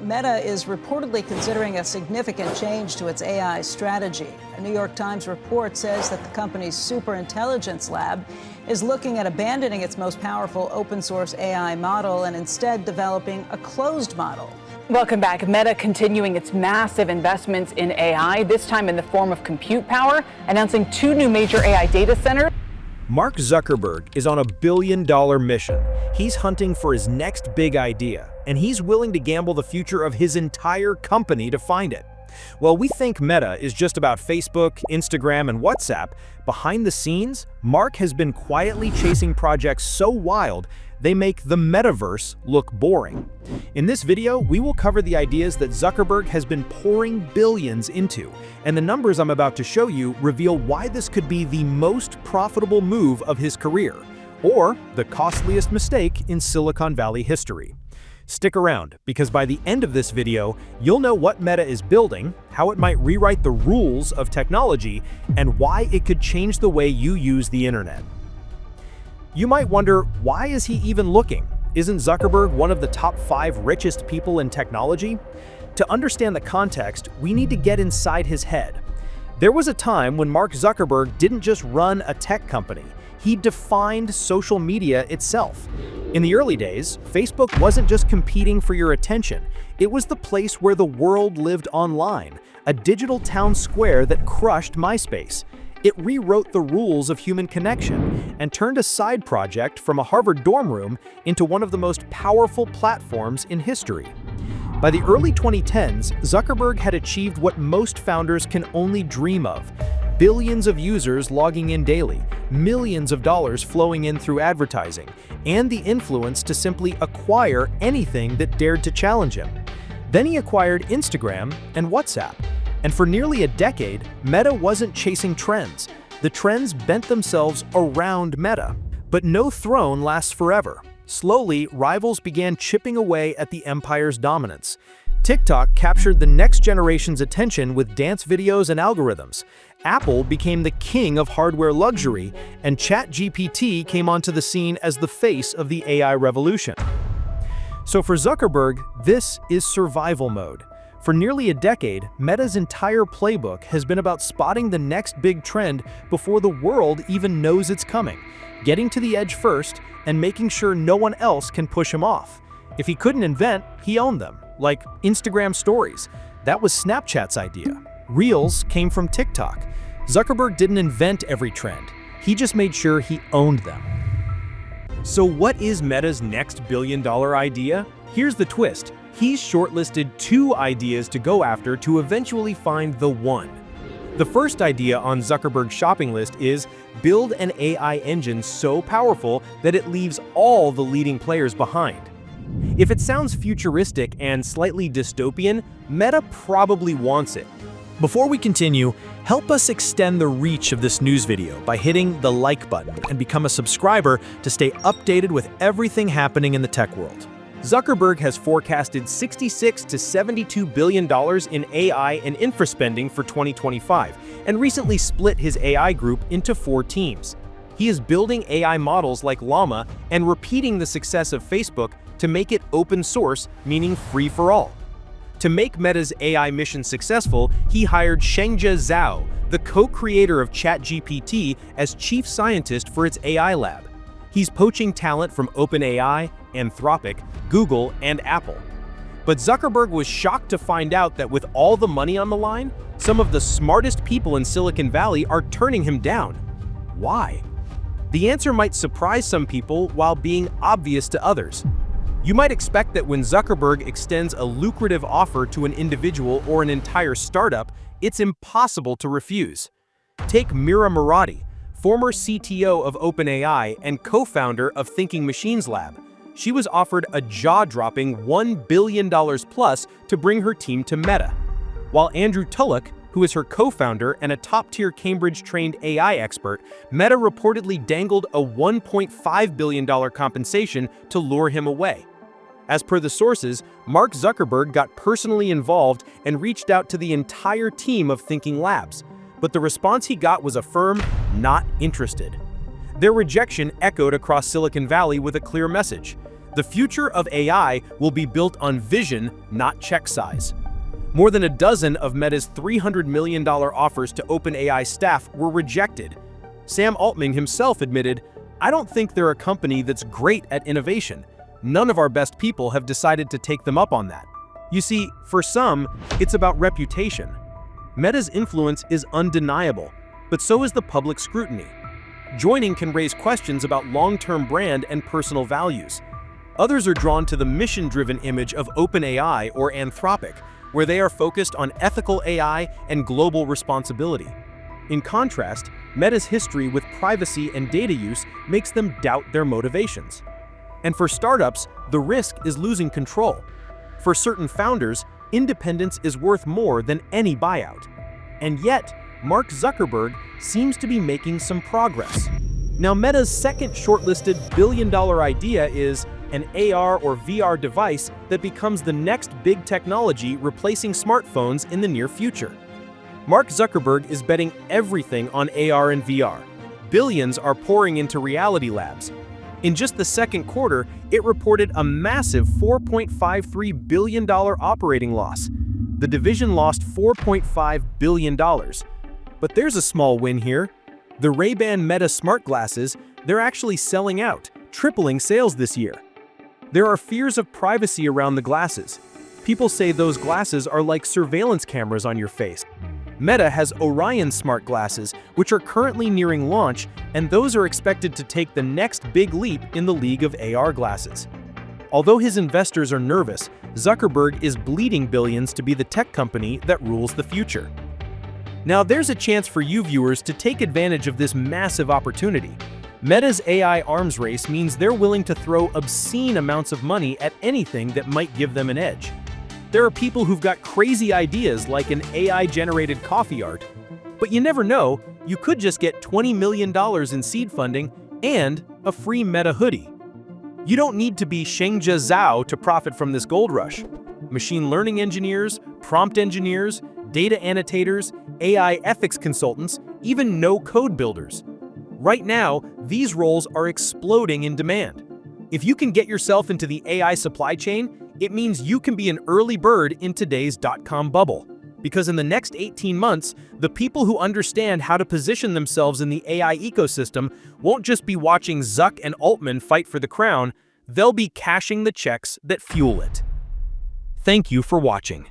Meta is reportedly considering a significant change to its AI strategy. A New York Times report says that the company's superintelligence lab is looking at abandoning its most powerful open source AI model and instead developing a closed model. Welcome back. Meta continuing its massive investments in AI, this time in the form of compute power, announcing 2 new major AI data centers. Mark Zuckerberg is on a billion-dollar mission. He's hunting for his next big idea, and he's willing to gamble the future of his entire company to find it. While we think Meta is just about Facebook, Instagram, and WhatsApp, behind the scenes, Mark has been quietly chasing projects so wild they make the metaverse look boring. In this video, we will cover the ideas that Zuckerberg has been pouring billions into, and the numbers I'm about to show you reveal why this could be the most profitable move of his career, or the costliest mistake in Silicon Valley history. Stick around, because by the end of this video, you'll know what Meta is building, how it might rewrite the rules of technology, and why it could change the way you use the internet. You might wonder, why is he even looking? Isn't Zuckerberg one of the top 5 richest people in technology? To understand the context, we need to get inside his head. There was a time when Mark Zuckerberg didn't just run a tech company, he defined social media itself. In the early days, Facebook wasn't just competing for your attention, it was the place where the world lived online, a digital town square that crushed MySpace. It rewrote the rules of human connection and turned a side project from a Harvard dorm room into one of the most powerful platforms in history. By the early 2010s, Zuckerberg had achieved what most founders can only dream of: billions of users logging in daily, millions of dollars flowing in through advertising, and the influence to simply acquire anything that dared to challenge him. Then he acquired Instagram and WhatsApp. And for nearly a decade, Meta wasn't chasing trends. The trends bent themselves around Meta. But no throne lasts forever. Slowly, rivals began chipping away at the empire's dominance. TikTok captured the next generation's attention with dance videos and algorithms. Apple became the king of hardware luxury, and ChatGPT came onto the scene as the face of the AI revolution. So for Zuckerberg, this is survival mode. For nearly a decade, Meta's entire playbook has been about spotting the next big trend before the world even knows it's coming, getting to the edge first, and making sure no one else can push him off. If he couldn't invent, he owned them, like Instagram Stories. That was Snapchat's idea. Reels came from TikTok. Zuckerberg didn't invent every trend. He just made sure he owned them. So what is Meta's next billion-dollar idea? Here's the twist. He's shortlisted 2 ideas to go after to eventually find the one. The first idea on Zuckerberg's shopping list is build an AI engine so powerful that it leaves all the leading players behind. If it sounds futuristic and slightly dystopian, Meta probably wants it. Before we continue, help us extend the reach of this news video by hitting the like button and become a subscriber to stay updated with everything happening in the tech world. Zuckerberg has forecasted $66 to $72 billion in AI and infra spending for 2025, and recently split his AI group into 4 teams. He is building AI models like Llama and repeating the success of Facebook to make it open source, meaning free for all. To make Meta's AI mission successful, he hired Shengge Zhao, the co-creator of ChatGPT, as chief scientist for its AI lab. He's poaching talent from OpenAI, Anthropic, Google, and Apple. But Zuckerberg was shocked to find out that with all the money on the line, some of the smartest people in Silicon Valley are turning him down. Why? The answer might surprise some people while being obvious to others. You might expect that when Zuckerberg extends a lucrative offer to an individual or an entire startup, it's impossible to refuse. Take Mira Murati, former CTO of OpenAI and co-founder of Thinking Machines Lab. She was offered a jaw-dropping $1 billion plus to bring her team to Meta. While Andrew Tullock, who is her co-founder and a top-tier Cambridge-trained AI expert, Meta reportedly dangled a $1.5 billion compensation to lure him away. As per the sources, Mark Zuckerberg got personally involved and reached out to the entire team of Thinking Labs, but the response he got was a firm "not interested." Their rejection echoed across Silicon Valley with a clear message: the future of AI will be built on vision, not check size. More than a dozen of Meta's $300 million offers to OpenAI staff were rejected. Sam Altman himself admitted, "I don't think they're a company that's great at innovation. None of our best people have decided to take them up on that." You see, for some, it's about reputation. Meta's influence is undeniable, but so is the public scrutiny. Joining can raise questions about long-term brand and personal values. Others are drawn to the mission-driven image of OpenAI or Anthropic, where they are focused on ethical AI and global responsibility. In contrast, Meta's history with privacy and data use makes them doubt their motivations. And for startups, the risk is losing control. For certain founders, independence is worth more than any buyout. And yet, Mark Zuckerberg seems to be making some progress. Now, Meta's second shortlisted billion-dollar idea is an AR or VR device that becomes the next big technology replacing smartphones in the near future. Mark Zuckerberg is betting everything on AR and VR. Billions are pouring into Reality Labs. In just the second quarter, it reported a massive $4.53 billion operating loss. The division lost $4.5 billion. But there's a small win here. The Ray-Ban Meta smart glasses, they're actually selling out, tripling sales this year. There are fears of privacy around the glasses. People say those glasses are like surveillance cameras on your face. Meta has Orion smart glasses, which are currently nearing launch, and those are expected to take the next big leap in the league of AR glasses. Although his investors are nervous, Zuckerberg is bleeding billions to be the tech company that rules the future. Now, there's a chance for you viewers to take advantage of this massive opportunity. Meta's AI arms race means they're willing to throw obscene amounts of money at anything that might give them an edge. There are people who've got crazy ideas like an AI-generated coffee art. But you never know, you could just get $20 million in seed funding and a free Meta hoodie. You don't need to be Shengzhe Zhao to profit from this gold rush. Machine learning engineers, prompt engineers, data annotators, AI ethics consultants, even no-code builders. Right now, these roles are exploding in demand. If you can get yourself into the AI supply chain, it means you can be an early bird in today's dot-com bubble. Because in the next 18 months, the people who understand how to position themselves in the AI ecosystem won't just be watching Zuck and Altman fight for the crown, they'll be cashing the checks that fuel it. Thank you for watching.